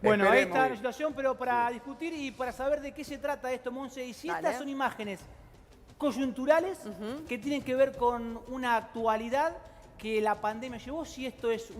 Bueno, ahí está la situación, pero para discutir y para saber de qué se trata esto, Monse, y si estas son imágenes coyunturales que tienen que ver con una actualidad que la pandemia llevó, si esto es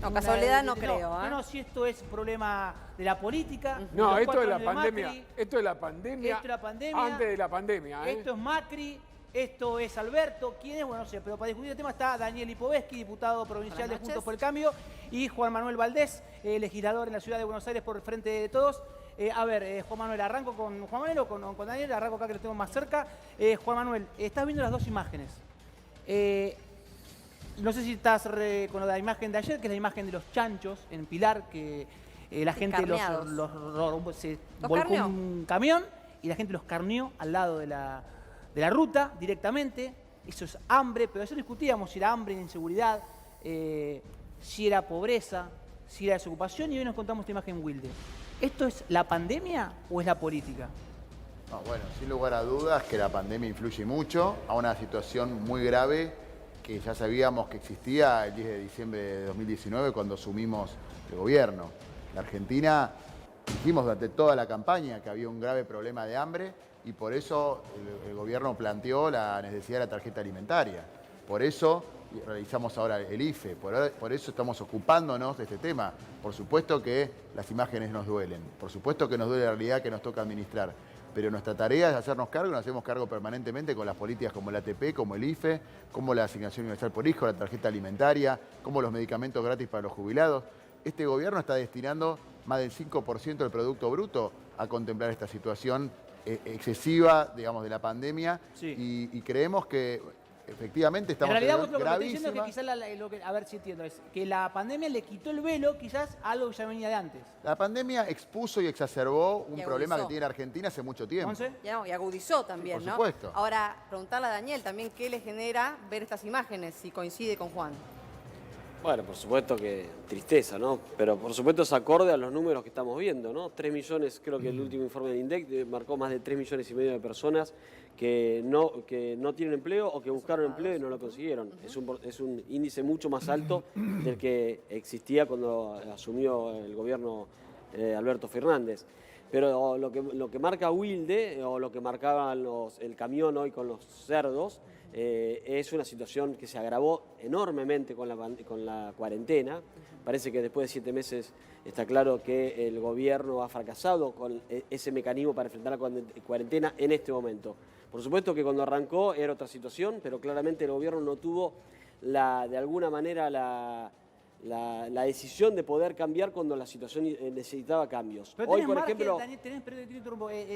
No, casualidad no creo. No, si esto es problema de la política. No, de esto es la Macri, pandemia. Esto es la pandemia. Esto es la pandemia. Antes de la pandemia. Esto es Macri. Esto es Alberto. ¿Quién es? Bueno, no sé, pero para discutir el tema está Daniel Lipovetsky, diputado provincial de Juntos por el Cambio, y Juan Manuel Valdés, legislador en la ciudad de Buenos Aires por el Frente de Todos. Juan Manuel, arranco con Juan Manuel o con Daniel, arranco acá que lo tengo más cerca. Juan Manuel, estás viendo las dos imágenes. No sé si estás con la imagen de ayer, que es la imagen de los chanchos en Pilar, que la gente se volcó un camión y la gente los carneó al lado de la ruta directamente. Eso es hambre, pero eso discutíamos si era hambre, inseguridad, si era pobreza, si era desocupación, y hoy nos contamos esta imagen Wilde. ¿Esto es la pandemia o es la política? No, bueno, sin lugar a dudas que la pandemia influye mucho a una situación muy grave que ya sabíamos que existía el 10 de diciembre de 2019 cuando asumimos el gobierno. En Argentina dijimos durante toda la campaña que había un grave problema de hambre y por eso el gobierno planteó la necesidad de la tarjeta alimentaria. Por eso realizamos ahora el IFE, por eso estamos ocupándonos de este tema. Por supuesto que las imágenes nos duelen, por supuesto que nos duele la realidad que nos toca administrar, pero nuestra tarea es hacernos cargo y nos hacemos cargo permanentemente con las políticas como el ATP, como el IFE, como la asignación universal por hijo, la tarjeta alimentaria, como los medicamentos gratis para los jubilados. Este gobierno está destinando más del 5% del Producto Bruto a contemplar esta situación excesiva, digamos, de la pandemia, y creemos que efectivamente estamos en realidad vos lo que gravísima. estás diciendo es que quizás, a ver si entiendo, es que la pandemia le quitó el velo quizás a algo que ya venía de antes. La pandemia expuso y exacerbó un problema que tiene Argentina hace mucho tiempo. Y agudizó también, por supuesto. ¿no? Ahora, preguntarle a Daniel también qué le genera ver estas imágenes, si coincide con Juan. Bueno, por supuesto que tristeza, ¿no? Pero por supuesto es acorde a los números que estamos viendo, ¿no? 3 millones, creo que el último informe del INDEC marcó más de 3,5 millones de personas que no tienen empleo o que buscaron empleo y no lo consiguieron. Es un índice mucho más alto del que existía cuando asumió el gobierno Alberto Fernández. Pero lo que marca Wilde, o lo que marcaba el camión hoy con los cerdos, es una situación que se agravó enormemente con la cuarentena. Parece que después de 7 meses está claro que el gobierno ha fracasado con ese mecanismo para enfrentar la cuarentena en este momento. Por supuesto que cuando arrancó era otra situación, pero claramente el gobierno no tuvo de alguna manera la decisión de poder cambiar cuando la situación necesitaba cambios. Pero hoy, por ejemplo, Daniel,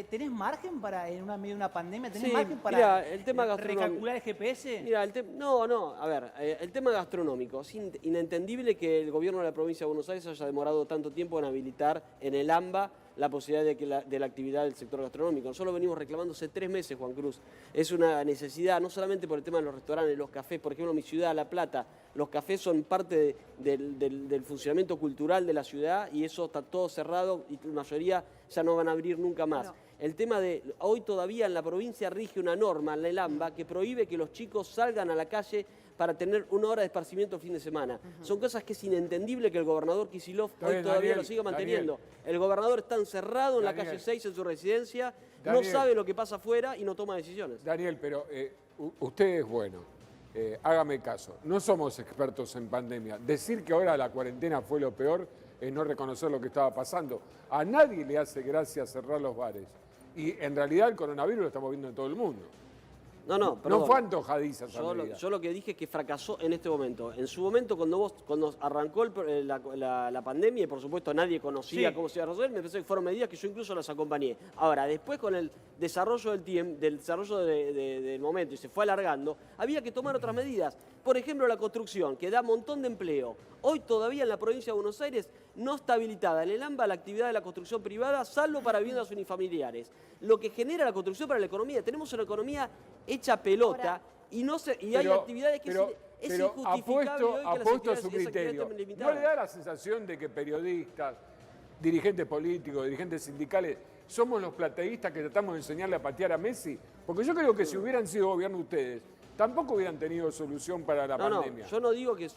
¿tenés margen para en medio de una pandemia? ¿Tenés sí, margen para mira, el tema recalcular el GPS? Mira, el tema gastronómico. Es inentendible que el gobierno de la provincia de Buenos Aires haya demorado tanto tiempo en habilitar en el AMBA la posibilidad de la actividad del sector gastronómico. Nosotros lo venimos reclamando hace 3 meses, Juan Cruz. Es una necesidad, no solamente por el tema de los restaurantes, los cafés. Por ejemplo, mi ciudad, La Plata, los cafés son parte del funcionamiento cultural de la ciudad y eso está todo cerrado y la mayoría ya no van a abrir nunca más. Bueno. El tema de, hoy todavía en la provincia rige una norma, la AMBA, que prohíbe que los chicos salgan a la calle para tener 1 hora de esparcimiento el fin de semana. Son cosas que es inentendible que el gobernador Kicillof hoy todavía lo siga manteniendo. El gobernador está encerrado en la calle 6 en su residencia, no sabe lo que pasa afuera y no toma decisiones. Daniel, pero usted es bueno, hágame caso, no somos expertos en pandemia. Decir que ahora la cuarentena fue lo peor es no reconocer lo que estaba pasando. A nadie le hace gracia cerrar los bares. Y en realidad el coronavirus lo estamos viendo en todo el mundo. No fue antojadiza esa medida. Yo lo que dije es que fracasó en este momento. En su momento, cuando arrancó la pandemia, y por supuesto nadie conocía cómo se iba a resolver, me parece que fueron medidas que yo incluso las acompañé. Ahora, después con el desarrollo del momento y se fue alargando, había que tomar otras medidas. Por ejemplo, la construcción, que da un montón de empleo. Hoy todavía en la provincia de Buenos Aires no está habilitada en el AMBA la actividad de la construcción privada, salvo para viviendas unifamiliares. Lo que genera la construcción para la economía. Tenemos una economía hecha pelota hay actividades que es injustificable hoy que apuesto a su criterio. ¿No le da la sensación de que periodistas, dirigentes políticos, dirigentes sindicales, somos los plateístas que tratamos de enseñarle a patear a Messi? Porque yo creo que si hubieran sido gobierno ustedes, tampoco hubieran tenido solución para la pandemia. No, yo no digo que...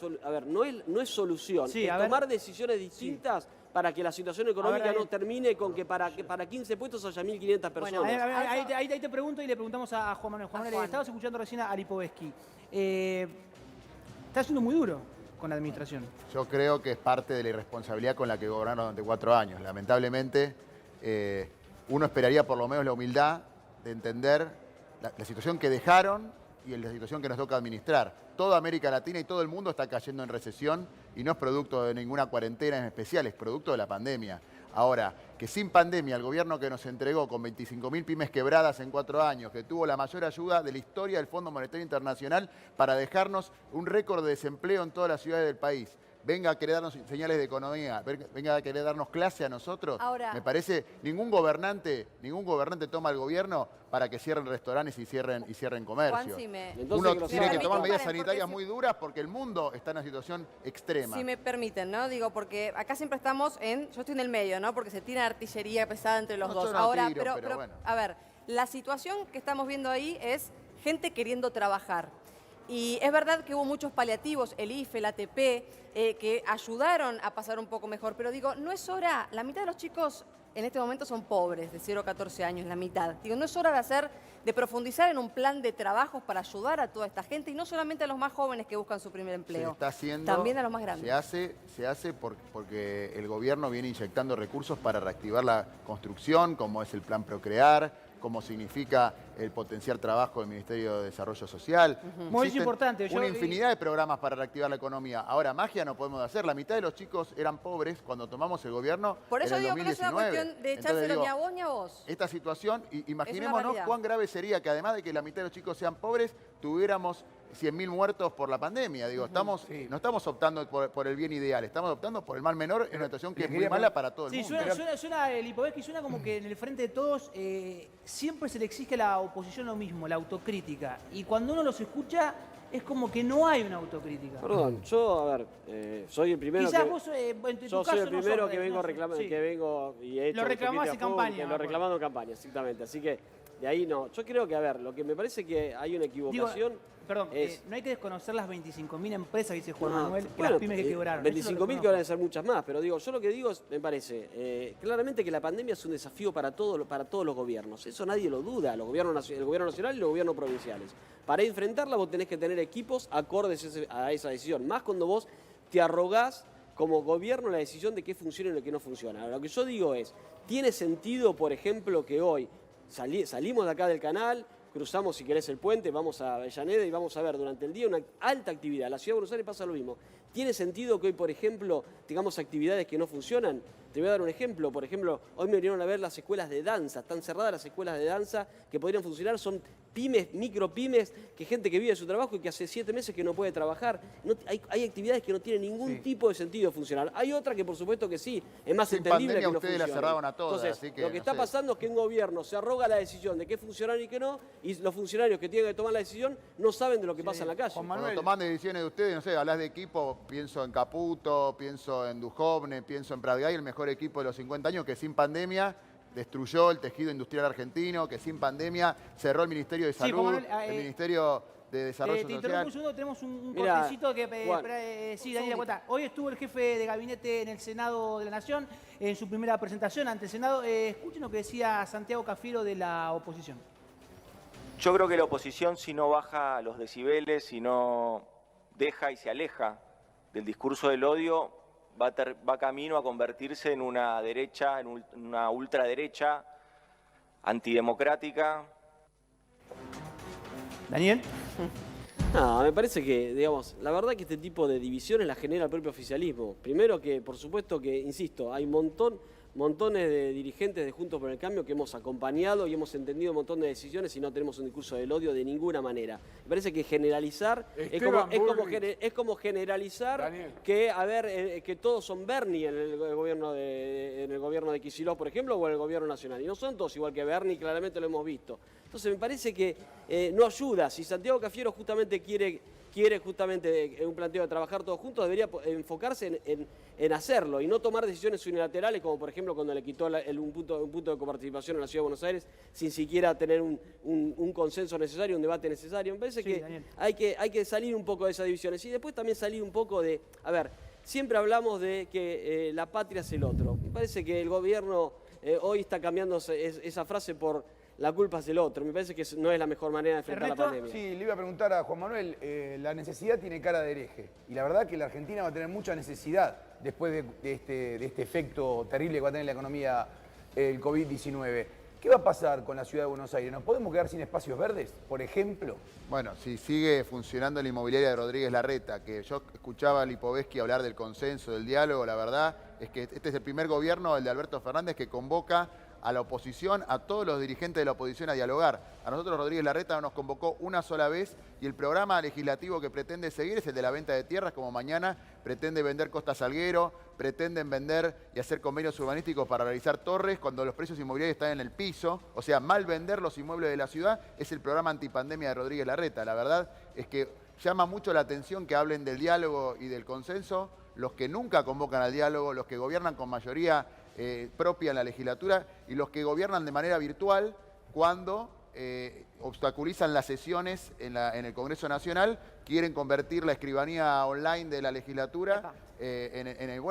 no es solución, es tomar decisiones distintas para que la situación económica no termine con que para 15 puestos haya 1.500 personas. Bueno, ahí te pregunto y le preguntamos a Juan Manuel. Juan Manuel, estabas escuchando recién a Lipovetsky. Está siendo muy duro con la administración. Yo creo que es parte de la irresponsabilidad con la que gobernaron durante 4 años. Lamentablemente, uno esperaría por lo menos la humildad de entender la situación que dejaron y la situación que nos toca administrar. Toda América Latina y todo el mundo está cayendo en recesión y no es producto de ninguna cuarentena en especial, es producto de la pandemia. Ahora, que sin pandemia el gobierno que nos entregó con 25.000 pymes quebradas en 4 años, que tuvo la mayor ayuda de la historia del Fondo Monetario Internacional para dejarnos un récord de desempleo en todas las ciudades del país, venga a querer darnos señales de economía, venga a querer darnos clase a nosotros, ahora, me parece, ningún gobernante toma el gobierno para que cierren restaurantes y cierren comercio. Uno tiene que tomar medidas sanitarias muy duras porque el mundo está en una situación extrema. Si me permiten, ¿no? Digo, porque acá siempre estamos yo estoy en el medio, ¿no? Porque se tira artillería pesada entre los dos. Ahora, pero bueno. A ver, la situación que estamos viendo ahí es gente queriendo trabajar. Y es verdad que hubo muchos paliativos, el IFE, el ATP, que ayudaron a pasar un poco mejor. Pero digo, no es hora, la mitad de los chicos en este momento son pobres, de 0 a 14 años, la mitad. Digo, no es hora de profundizar en un plan de trabajos para ayudar a toda esta gente y no solamente a los más jóvenes que buscan su primer empleo. Se está haciendo, también a los más grandes. Se hace porque el gobierno viene inyectando recursos para reactivar la construcción, como es el plan Procrear, como significa el potenciar trabajo del Ministerio de Desarrollo Social. Muy importante. Una infinidad de programas para reactivar la economía. Ahora, magia no podemos hacer. La mitad de los chicos eran pobres cuando tomamos el gobierno. Por eso en el digo 2019. que no es una cuestión de echárselo ni a vos ni a vos. Esta situación, imaginémonos cuán grave sería que además de que la mitad de los chicos sean pobres, tuviéramos 100.000 muertos por la pandemia. Digo, no estamos optando por el bien ideal, estamos optando por el mal menor en una situación que es muy mala para todo el mundo. Suena Lipovetsky, suena como que en el frente de todos siempre se le exige a la oposición lo mismo, la autocrítica. Y cuando uno los escucha, es como que no hay una autocrítica. Perdón, yo, a ver, soy el primero Quizás que... vos, en yo tu soy caso el primero no que vengo reclamando, sí. que vengo y he hecho... Lo reclamás en campaña. Lo reclamando en campaña, exactamente. Así que de ahí no. Yo creo que, a ver, lo que me parece que hay una equivocación... Perdón, es... no hay que desconocer las 25.000 empresas, dice Juan Manuel, que bueno, las pymes que quebraron. 25.000 que van a ser muchas más, pero digo, yo lo que digo es, me parece, claramente que la pandemia es un desafío para todos los gobiernos. Eso nadie lo duda, el gobierno nacional y los gobiernos provinciales. Para enfrentarla vos tenés que tener equipos acordes a esa decisión, más cuando vos te arrogás como gobierno la decisión de qué funciona y lo que no funciona. Ahora, lo que yo digo es, ¿tiene sentido, por ejemplo, que hoy salimos de acá del canal, cruzamos, si querés, el puente, vamos a Avellaneda y vamos a ver durante el día una alta actividad? En la Ciudad de Buenos Aires pasa lo mismo. ¿Tiene sentido que hoy, por ejemplo, tengamos actividades que no funcionan? Te voy a dar un ejemplo. Por ejemplo, hoy me vinieron a ver las escuelas de danza. Están cerradas las escuelas de danza que podrían funcionar. Son pymes, micropymes, que gente que vive de su trabajo y que hace 7 meses que no puede trabajar. Hay actividades que no tienen ningún tipo de sentido funcional. Hay otra que, por supuesto, que sí, es más entendible que no ustedes funcione. la cerraron a todas. Entonces, así que, lo que está pasando es que un gobierno se arroga la decisión de qué funcionar y qué no, y los funcionarios que tienen que tomar la decisión no saben de lo que pasa en la calle. Cuando toman decisiones de ustedes, no sé, hablas de equipo, pienso en Caputo, pienso en Duhovne, pienso en Pratgay, el mejor equipo de los 50 años que sin pandemia destruyó el tejido industrial argentino, que sin pandemia cerró el Ministerio de Salud, el Ministerio de Desarrollo Social. Social. Un segundo, tenemos un cortecito que... sí, Daniela, cuenta. Hoy estuvo el jefe de gabinete en el Senado de la Nación, en su primera presentación ante el Senado. Escuchen lo que decía Santiago Cafiero de la oposición. Yo creo que la oposición, si no baja los decibeles, si no deja y se aleja del discurso del odio, va camino a convertirse en una derecha, en una ultraderecha antidemocrática. Daniel. No, me parece que, digamos, la verdad que este tipo de divisiones la genera el propio oficialismo. Primero que, por supuesto que, insisto, hay montones de dirigentes de Juntos por el Cambio que hemos acompañado y hemos entendido un montón de decisiones y no tenemos un discurso del odio de ninguna manera. Me parece que generalizar es como generalizar, Daniel, que a ver que todos son Bernie en el gobierno de Kicillof, por ejemplo, o en el gobierno nacional. Y no son todos igual que Bernie, claramente lo hemos visto. Entonces me parece que no ayuda. Si Santiago Cafiero justamente quiere justamente un planteo de trabajar todos juntos, debería enfocarse en hacerlo y no tomar decisiones unilaterales, como por ejemplo cuando le quitó un punto de coparticipación en la Ciudad de Buenos Aires sin siquiera tener un consenso necesario, un debate necesario. Me parece que hay que salir un poco de esas divisiones y después también salir un poco de, a ver, siempre hablamos de que la patria es el otro. Me parece que el gobierno hoy está cambiando esa frase por la culpa es del otro. Me parece que no es la mejor manera de enfrentar la pandemia. Sí, le iba a preguntar a Juan Manuel, la necesidad tiene cara de hereje. Y la verdad que la Argentina va a tener mucha necesidad después de este efecto terrible que va a tener la economía el COVID-19. ¿Qué va a pasar con la ciudad de Buenos Aires? ¿Nos podemos quedar sin espacios verdes, por ejemplo? Bueno, si sigue funcionando la inmobiliaria de Rodríguez Larreta, que yo escuchaba a Lipovetsky hablar del consenso, del diálogo, la verdad es que este es el primer gobierno, el de Alberto Fernández, que convoca a la oposición, a todos los dirigentes de la oposición a dialogar. A nosotros Rodríguez Larreta no nos convocó una sola vez y el programa legislativo que pretende seguir es el de la venta de tierras, como mañana pretende vender Costa Salguero, pretenden vender y hacer convenios urbanísticos para realizar torres cuando los precios inmobiliarios están en el piso. O sea, mal vender los inmuebles de la ciudad es el programa antipandemia de Rodríguez Larreta. La verdad es que llama mucho la atención que hablen del diálogo y del consenso los que nunca convocan al diálogo, los que gobiernan con mayoría propia en la legislatura y los que gobiernan de manera virtual cuando obstaculizan las sesiones en el Congreso Nacional, quieren convertir la escribanía online de la legislatura escribanía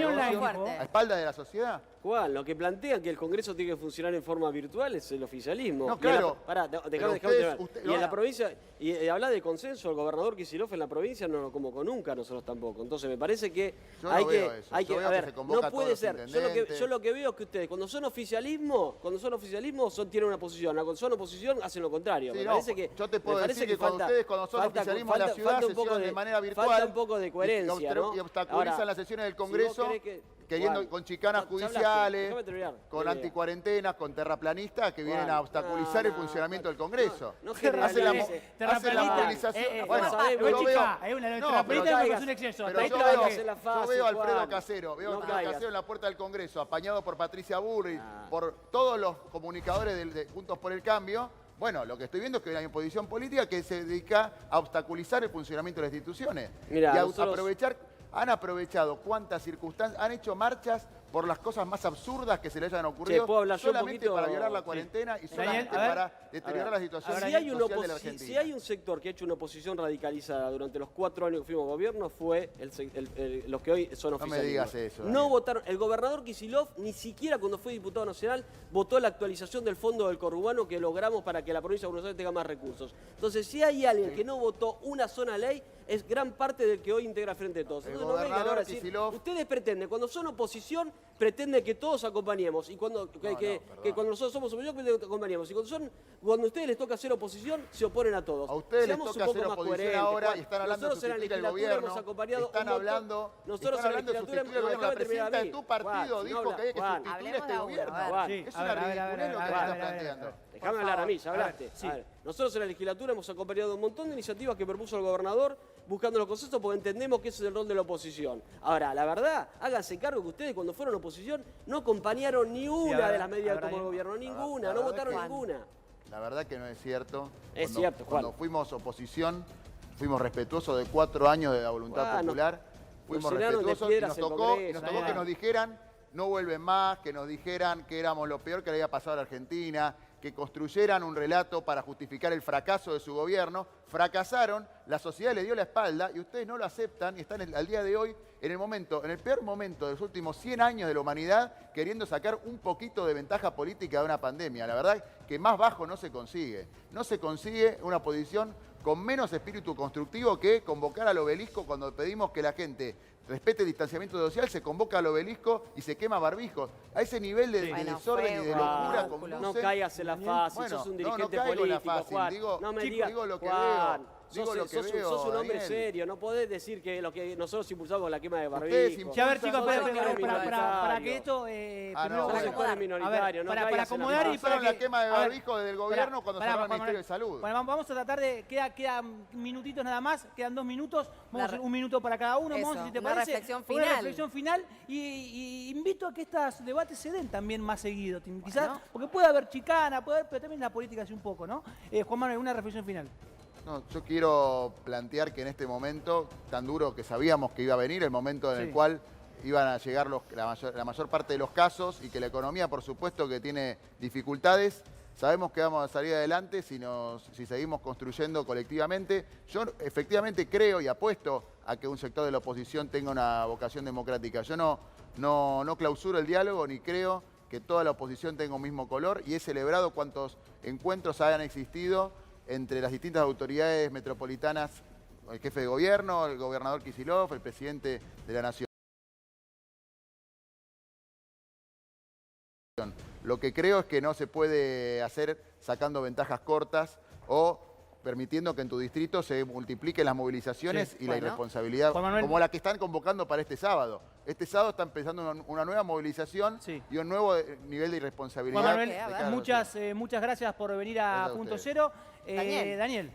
online a espaldas de la sociedad. Juan, lo que plantean que el Congreso tiene que funcionar en forma virtual es el oficialismo. No, claro. Y en la provincia, y habla de consenso, el gobernador Kicillof en la provincia no lo convocó nunca, nosotros tampoco. Entonces me parece que hay que, a ver, no puede ser. Yo lo que veo es que ustedes, cuando son oficialismo, tienen una posición. Cuando son oposición, hacen lo contrario. Sí, me parece que, yo te puedo decir que cuando ustedes, cuando son oficialismo en la ciudad, sesionan de manera virtual. Falta un poco de coherencia, ¿no? Y obstaculizan las sesiones del Congreso, queriendo con chicanas judiciales, con anticuarentenas, con terraplanistas que vienen a obstaculizar el funcionamiento del Congreso. Hacen la movilización. Bueno, es un exceso. Yo veo a Alfredo Casero, en la puerta del Congreso, apañado por Patricia Bullrich, por todos los comunicadores de Juntos por el Cambio. Bueno, lo que estoy viendo es que hay una oposición política que se dedica a obstaculizar el funcionamiento de las instituciones. Mirá, y han aprovechado cuántas circunstancias, han hecho marchas por las cosas más absurdas que se les hayan ocurrido, solamente para violar la cuarentena y solamente para deteriorar la situación social de la Argentina. Si hay un sector que ha hecho una oposición radicalizada durante los 4 años que fuimos gobierno, fue los que hoy son oficialismo. No me digas eso. No votaron. El gobernador Kicillof, ni siquiera cuando fue diputado nacional, votó la actualización del fondo del conurbano que logramos para que la provincia de Buenos Aires tenga más recursos. Entonces, si hay alguien que no votó una sola ley, es gran parte del que hoy integra Frente de Todos. Entonces, no vengan ahora a decir, ustedes pretenden, cuando son oposición, pretenden que todos acompañemos. Y cuando nosotros somos oposición, pretenden que acompañemos. Y cuando a ustedes les toca hacer oposición, se oponen a todos. A ustedes les toca hacer oposición ahora y están hablando de sustituir el gobierno. Están hablando de sustituir el gobierno. La presidenta de tu partido dijo que hay que sustituir este gobierno. Es una ridiculez lo que estás planteando. Déjame hablar a mí, ya hablaste. Nosotros en la legislatura hemos acompañado un montón de iniciativas que propuso el gobernador buscando los consensos porque entendemos que ese es el rol de la oposición. Ahora, la verdad, háganse cargo que ustedes cuando fueron oposición no acompañaron ni una de las medidas que tomó el gobierno, ninguna, no votaron ninguna. La verdad que no es cierto. Es cierto, Juan. Cuando fuimos oposición, fuimos respetuosos de 4 años de la voluntad popular. Fuimos respetuosos y nos tocó que nos dijeran no vuelven más, que nos dijeran que éramos lo peor que le había pasado a la Argentina, que construyeran un relato para justificar el fracaso de su gobierno. Fracasaron, la sociedad le dio la espalda y ustedes no lo aceptan y están al día de hoy en el peor momento de los últimos 100 años de la humanidad, queriendo sacar un poquito de ventaja política de una pandemia. La verdad que más bajo no se consigue. No se consigue una posición con menos espíritu constructivo que convocar al obelisco cuando pedimos que la gente respete el distanciamiento social, se convoca al obelisco y se quema barbijos. A ese nivel de desorden y de locura conducen. No caigas en la fácil, sos un dirigente político, Juan. No me digas, digo lo que Juan, veo. Sos un hombre serio, no podés decir que lo que nosotros impulsamos la quema de barbijos. A ver, chicos, para que esto... para acomodar y para la quema de barbijos desde el gobierno cuando cerraron el Ministerio de Salud. Bueno, vamos a tratar de... Quedan minutitos nada más, quedan 2 minutos. Vamos a hacer 1 minuto para cada uno. Vamos, si te parece, una reflexión final. Y invito a que estos debates se den también más seguido. Quizás, porque puede haber chicana, pero también la política hace un poco, ¿no? Juan Manuel, una reflexión final. No, yo quiero plantear que en este momento tan duro que sabíamos que iba a venir, el momento en el cual iban a llegar la mayor parte de los casos y que la economía, por supuesto, que tiene dificultades, sabemos que vamos a salir adelante si seguimos construyendo colectivamente. Yo efectivamente creo y apuesto a que un sector de la oposición tenga una vocación democrática. Yo no clausuro el diálogo ni creo que toda la oposición tenga un mismo color y he celebrado cuantos encuentros hayan existido entre las distintas autoridades metropolitanas, el jefe de gobierno, el gobernador Kicillof, el presidente de la Nación. Lo que creo es que no se puede hacer sacando ventajas cortas o permitiendo que en tu distrito se multipliquen las movilizaciones y la irresponsabilidad, como la que están convocando para este sábado. Este sábado están empezando una nueva movilización y un nuevo nivel de irresponsabilidad. Juan Manuel, muchas gracias por venir a Punto Cero. Daniel.